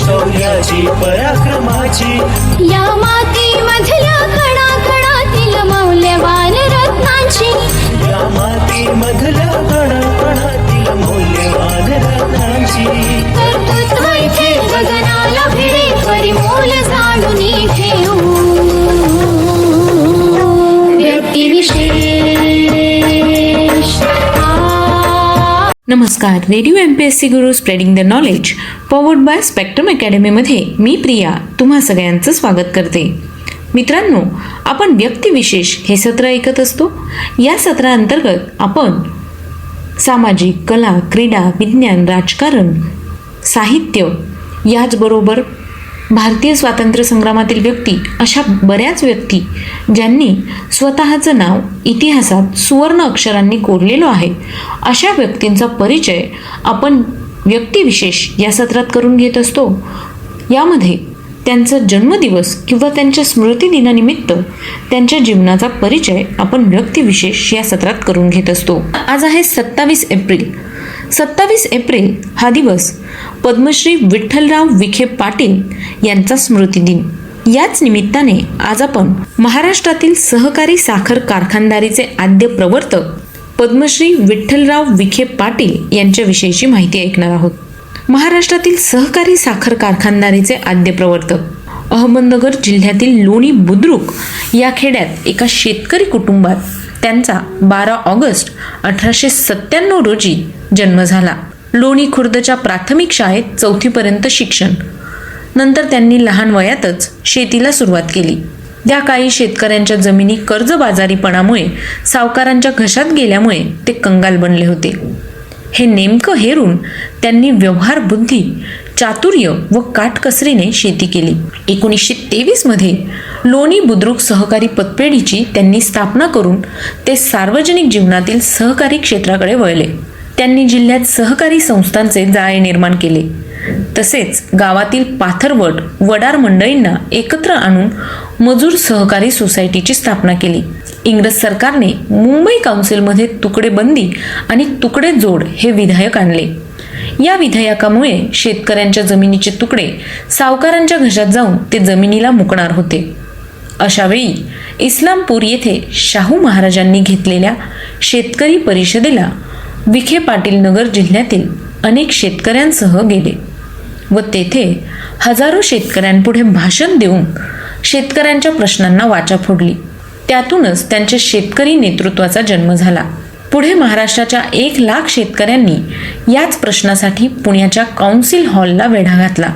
शौर्याची पराक्रमाची या मातीमधल्या कणाकणातील मौल्यवान रत्नांची या मातीमधल्या कणाकणातील मौल्यवान रत्नांची कर्तृत्व इथे गगनाला भिडे परिमोल जाणून ठेवू व्यक्तिविशेष। नमस्कार, radio MPSC Guru spreading the knowledge powered by Spectrum अकॅडमीमध्ये मी प्रिया तुम्हा सगळ्यांचं स्वागत करते। मित्रांनो, आपण व्यक्तिविशेष हे सत्र ऐकत असतो। या सत्राअंतर्गत आपण सामाजिक, कला, क्रीडा, विज्ञान, राजकारण, साहित्य याचबरोबर भारतीय स्वातंत्र्य संग्रामातील व्यक्ती अशा बऱ्याच व्यक्ती ज्यांनी स्वतःचं नाव इतिहासात सुवर्ण अक्षरांनी कोरलेलं आहे अशा व्यक्तींचा परिचय आपण व्यक्तिविशेष या सत्रात करून घेत असतो। यामध्ये त्यांचा जन्मदिवस किंवा त्यांच्या स्मृतिदिनानिमित्त त्यांच्या जीवनाचा परिचय आपण व्यक्तिविशेष या सत्रात करून घेत असतो। आज आहे 27 एप्रिल। 27 एप्रिल हा दिवस पद्मश्री विठ्ठलराव विखे पाटील यांचा स्मृतिदिन। याच निमित्ताने आज आपण महाराष्ट्रातील सहकारी साखर कारखानदारीचे आद्य प्रवर्तक पद्मश्री विठ्ठलराव विखे पाटील यांच्याविषयीची माहिती ऐकणार आहोत। महाराष्ट्रातील सहकारी साखर कारखानदारीचे आद्य प्रवर्तक अहमदनगर जिल्ह्यातील लोणी बुद्रुक या खेड्यात एका शेतकरी कुटुंबात त्यांचा 12 ऑगस्ट 1897 रोजी जन्म झाला। लोणी खुर्दच्या प्राथमिक शाळेत 4थी पर्यंत शिक्षण, नंतर त्यांनी लहान वयातच शेतीला सुरुवात केली। त्या काळी शेतकऱ्यांच्या जमिनी कर्जबाजारीपणामुळे सावकारांच्या घशात गेल्यामुळे ते कंगाल बनले होते। हे नेमकं हेरून त्यांनी व्यवहार बुद्धी, चातुर्य व काटकसरीने शेती केली। 1923 मध्ये लोणी बुद्रुक सहकारी पतपेढीची त्यांनी स्थापना करून ते सार्वजनिक जीवनातील सहकारी क्षेत्राकडे वळले। त्यांनी जिल्ह्यात सहकारी संस्थांचे जाळे निर्माण केले। तसेच गावातील पाथरवट, वडार मंडळींना एकत्र आणून मजूर सहकारी सोसायटीची स्थापना केली। इंग्रज सरकारने मुंबई काउन्सिलमध्ये तुकडेबंदी आणि तुकडे जोड हे विधेयक आणले। या विधेयकामुळे शेतकऱ्यांच्या जमिनीचे तुकडे सावकारांच्या घशात जाऊन ते जमिनीला मुकणार होते। अशा वेळी इस्लामपूर येथे शाहू महाराजांनी घेतलेल्या शेतकरी परिषदेला विखे पाटील नगर जिल्ह्यातील अनेक शेतकऱ्यांसह गेले व तेथे हजारो शेतकऱ्यांपुढे भाषण देऊन शेतकऱ्यांच्या प्रश्नांना वाचा फोडली। त्यातूनच त्यांच्या शेतकरी नेतृत्वाचा जन्म झाला। पुढे महाराष्ट्राच्या 1,00,000 शेतकऱ्यांनी याच प्रश्नासाठी पुण्याच्या काउन्सिल हॉलला वेढा घातला।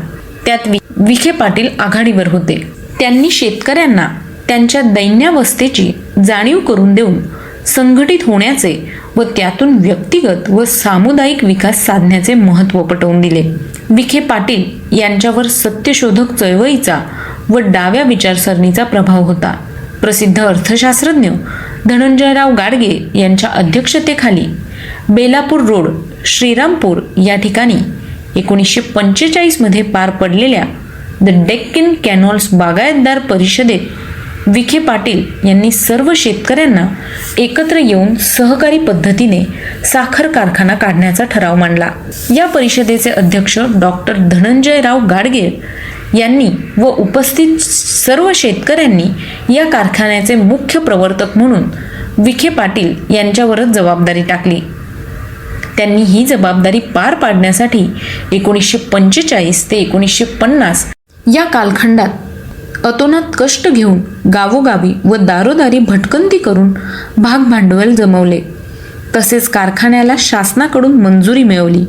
त्यात विखे पाटील आघाडीवर होते। त्यांनी शेतकऱ्यांना त्यांच्या दैन्यावस्थेची जाणीव करून देऊन संघटित होण्याचे व त्यातून व्यक्तिगत व सामुदायिक विकास साधण्याचे महत्त्व पटवून दिले। विखे पाटील यांच्यावर सत्यशोधक चळवळीचा व डाव्या विचारसरणीचा प्रभाव होता। प्रसिद्ध अर्थशास्त्रज्ञ धनंजयराव गाडगे यांच्या अध्यक्षतेखाली बेलापूर रोड, श्रीरामपूर या ठिकाणी 1945 मध्ये पार पडलेल्या द डेक्कन कॅनॉल्स बागायतदार परिषदेत विखे पाटील यांनी सर्व शेतकऱ्यांना एकत्र येऊन सहकारी पद्धतीने साखर कारखाना काढण्याचा ठराव मांडला। या परिषदेचे अध्यक्ष डॉक्टर धनंजयराव गाडगे यांनी व उपस्थित सर्व शेतकऱ्यांनी या कारखान्याचे मुख्य प्रवर्तक म्हणून विखे पाटील यांच्यावरच जबाबदारी टाकली। त्यांनी ही जबाबदारी पार पाडण्यासाठी 1945 ते 1950 या कालखंडात अतोनात कष्ट घेऊन गावोगावी व दारोदारी भटकंती करून भाग भांडवल जमवले। तसेच कारखान्याला शासनाकडून मंजुरी मिळवली।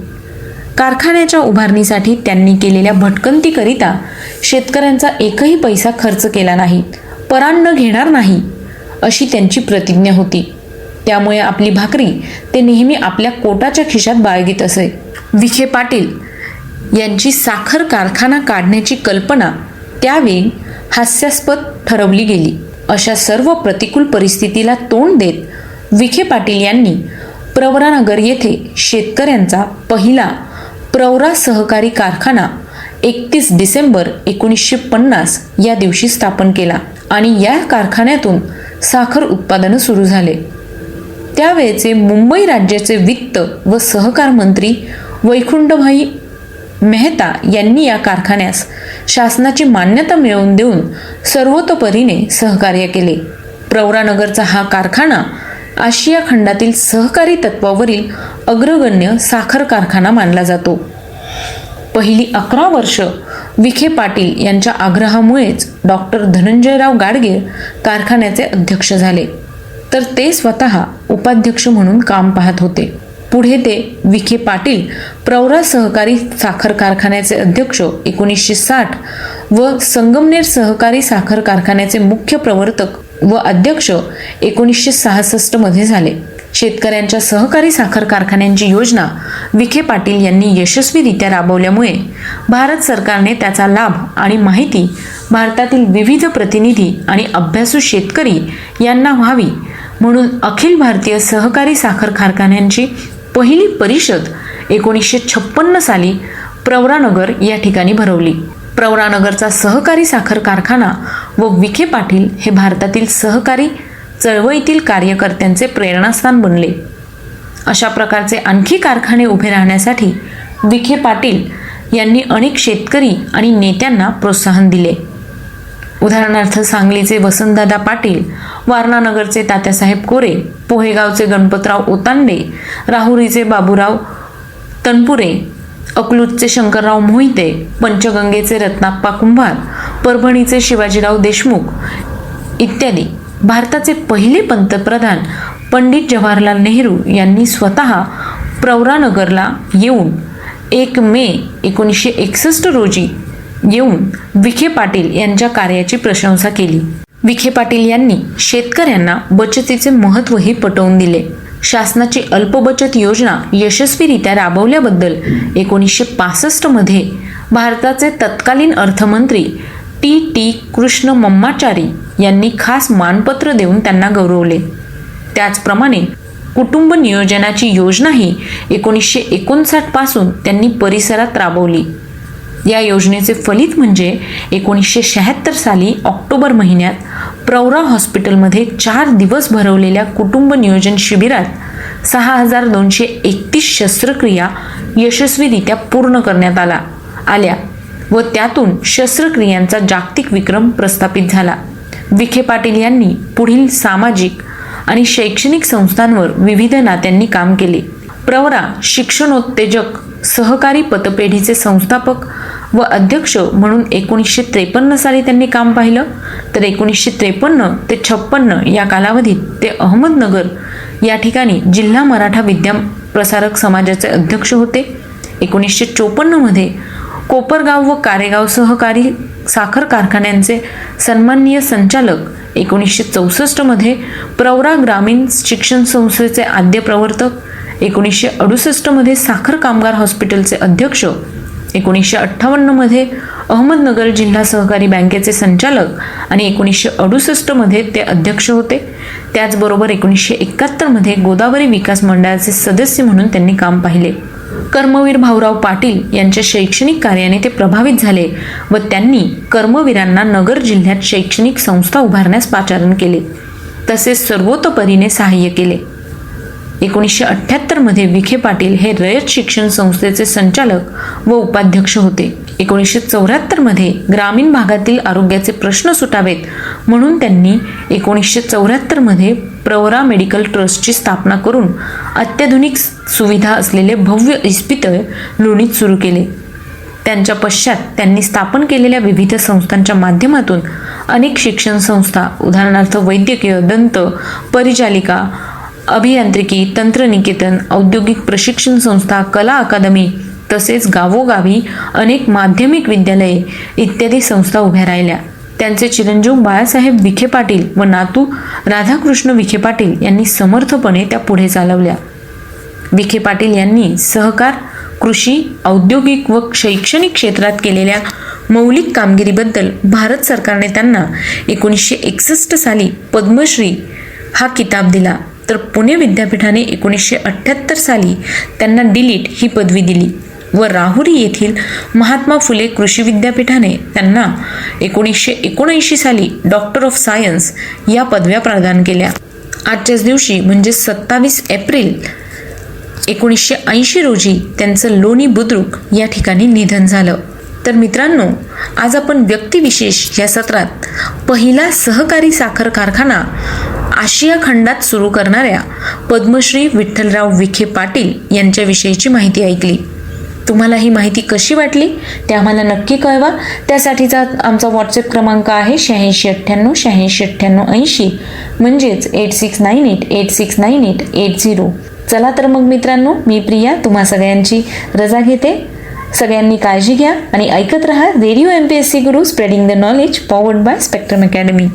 कारखान्याच्या उभारणीसाठी त्यांनी केलेल्या भटकंतीकरिता शेतकऱ्यांचा एकही पैसा खर्च केला नाही, परान्न घेणार नाही अशी त्यांची प्रतिज्ञा होती। त्यामुळे आपली भाकरी ते नेहमी आपल्या कोटाच्या खिशात बाळगीत असे। विखे पाटील यांची साखर कारखाना काढण्याची कल्पना त्यावेळी हास्यास्पद ठरवली गेली. अशा सर्व प्रतिकूल परिस्थितीला तोंड देत विखे पाटील यांनी प्रवरानगर येथे शेतकऱ्यांचा पहिला प्रवरा सहकारी कारखाना 31 डिसेंबर 1950 या दिवशी स्थापन केला आणि या कारखान्यातून साखर उत्पादन सुरू झाले. त्यावेळेचे मुंबई राज्याचे वित्त व सहकार मंत्री वैकुंठभाई मेहता यांनी या कारखान्यास शासनाची मान्यता मिळवून देऊन सर्वतोपरीने सहकार्य केले. प्रवरानगरचा हा कारखाना आशिया खंडातील सहकारी तत्वावरील अग्रगण्य साखर कारखाना मानला जातो. पहिली 11 वर्ष विखे पाटील यांच्या आग्रहामुळेच डॉक्टर धनंजयराव गाडगीळ कारखान्याचे अध्यक्ष झाले, तर ते स्वतः उपाध्यक्ष म्हणून काम पाहत होते. पुढे ते विखे पाटील प्रवरा सहकारी साखर कारखान्याचे अध्यक्ष 1960 व संगमनेर सहकारी साखर कारखान्याचे मुख्य प्रवर्तक व अध्यक्ष 1966 मध्ये झाले. शेतकऱ्यांच्या सहकारी साखर कारखान्यांची योजना विखे पाटील यांनी यशस्वीरित्या राबवल्यामुळे भारत सरकारने त्याचा लाभ आणि माहिती भारतातील विविध प्रतिनिधी आणि अभ्यासू शेतकरी यांना व्हावी म्हणून अखिल भारतीय सहकारी साखर कारखान्यांची पहिली परिषद 1956 साली प्रवरानगर या ठिकाणी भरवली. प्रवरानगरचा सहकारी साखर कारखाना व विखे पाटील हे भारतातील सहकारी चळवळीतील कार्यकर्त्यांचे प्रेरणास्थान बनले. अशा प्रकारचे आणखी कारखाने उभे राहण्यासाठी विखे पाटील यांनी अनेक शेतकरी आणि नेत्यांना प्रोत्साहन दिले. उदाहरणार्थ सांगलीचे वसंतदादा पाटील, वारणानगरचे तात्यासाहेब कोरे, पोहेगावचे गणपतराव ओतांडे, राहुरीचे बाबूराव तनपुरे, अकलूजचे शंकरराव मोहिते, पंचगंगेचे रत्नाप्पा कुंभार, परभणीचे शिवाजीराव देशमुख इत्यादी. भारताचे पहिले पंतप्रधान पंडित जवाहरलाल नेहरू यांनी स्वतः प्रवरानगरला येऊन 1 मे 1961 रोजी येऊन विखे पाटील यांच्या कार्याची प्रशंसा केली. विखे पाटील यांनी शेतकऱ्यांना बचतीचे महत्त्वही पटवून दिले. शासनाची अल्पबचत योजना यशस्वीरित्या राबवल्याबद्दल 1965 मध्ये भारताचे तत्कालीन अर्थमंत्री टी कृष्ण मम्माचारी यांनी खास मानपत्र देऊन त्यांना गौरवले. त्याचप्रमाणे कुटुंब नियोजनाची योजनाही 1959 पासून त्यांनी परिसरात राबवली. या योजनेचे फलित म्हणजे 1976 साली ऑक्टोबर महिन्यात प्रवरा हॉस्पिटलमध्ये 4 दिवस भरवलेल्या कुटुंब नियोजन शिबिरात 6231 शस्त्रक्रिया यशस्वीरित्या पूर्ण करण्यात आल्या व त्यातून शस्त्रक्रियांचा जागतिक विक्रम प्रस्थापित झाला. विखे पाटील यांनी पुढील सामाजिक आणि शैक्षणिक संस्थांवर विविध नात्यांनी काम केले. प्रवरा शिक्षणोत्तेजक सहकारी पतपेढीचे संस्थापक व अध्यक्ष म्हणून 1953 साली त्यांनी काम पाहिलं, तर 1953 ते 56 या कालावधीत ते अहमदनगर या ठिकाणी जिल्हा मराठा विद्याप्रसारक समाजाचे अध्यक्ष होते. 1954 मध्ये कोपरगाव व कारेगाव सहकारी साखर कारखान्यांचे सन्माननीय संचालक, 1964 मध्ये प्रवरा ग्रामीण शिक्षण संस्थेचे आद्य प्रवर्तक, 1968 मध्ये साखर कामगार हॉस्पिटलचे अध्यक्ष, 1958 मध्ये अहमदनगर जिल्हा सहकारी बँकेचे संचालक आणि 1968 मध्ये ते अध्यक्ष होते. त्याचबरोबर 1971 मध्ये गोदावरी विकास मंडळाचे सदस्य म्हणून त्यांनी काम पाहिले. कर्मवीर भाऊराव पाटील यांच्या शैक्षणिक कार्याने ते प्रभावित झाले व त्यांनी कर्मवीरांना नगर जिल्ह्यात शैक्षणिक संस्था उभारण्यास पाचारण केले, तसेच सर्वतोपरीने सहाय्य केले. 1978 मध्ये विखे पाटील हे रयत शिक्षण संस्थेचे संचालक व उपाध्यक्ष होते. 1974 मध्ये ग्रामीण भागातील आरोग्याचे प्रश्न सुटावेत म्हणून त्यांनी 1974 मध्ये प्रवरा मेडिकल ट्रस्टची स्थापना करून अत्याधुनिक सुविधा असलेले भव्य इस्पितळ लोणीत सुरू केले. त्यांच्या पश्चात त्यांनी स्थापन केलेल्या विविध संस्थांच्या माध्यमातून अनेक शिक्षण संस्था, उदाहरणार्थ वैद्यकीय, दंत, परिचालिका, अभियांत्रिकी, तंत्रनिकेतन, औद्योगिक प्रशिक्षण संस्था, कला अकादमी तसेच गावोगावी अनेक माध्यमिक विद्यालये इत्यादी संस्था उभ्या राहिल्या. त्यांचे चिरंजीव बाळासाहेब विखे पाटील व नातू राधाकृष्ण विखे पाटील यांनी समर्थपणे त्या पुढे चालवल्या. विखे पाटील यांनी सहकार, कृषी, औद्योगिक व शैक्षणिक क्षेत्रात केलेल्या मौलिक कामगिरीबद्दल भारत सरकारने त्यांना 1961 साली पद्मश्री हा किताब दिला, तर पुणे विद्यापीठाने 1978 साली त्यांना डीलिट ही पदवी दिली व राहुरी येथील महात्मा फुले कृषी विद्यापीठाने त्यांना 1979 साली डॉक्टर ऑफ सायन्स या पदव्या प्रदान केल्या. आजच्याच दिवशी म्हणजे 27 एप्रिल 1980 रोजी त्यांचं लोणी बुद्रुक या ठिकाणी निधन झालं. तर मित्रांनो, आज आपण व्यक्तिविशेष या सत्रात पहिला सहकारी साखर कारखाना आशिया खंडात सुरू करणाऱ्या पद्मश्री विठ्ठलराव विखे पाटील यांच्याविषयीची माहिती ऐकली. तुम्हाला ही माहिती कशी वाटली ते आम्हाला नक्की कळवा. त्यासाठीचा आमचा व्हॉट्सअप क्रमांक आहे 8698 म्हणजेच 8698869880. चला तर मग मित्रांनो, मी प्रिया तुम्हा सगळ्यांची रजा घेते. सगळ्यांनी काळजी घ्या आणि ऐकत रहा radio MPSC Guru, spreading the knowledge, powered by spectrum academy.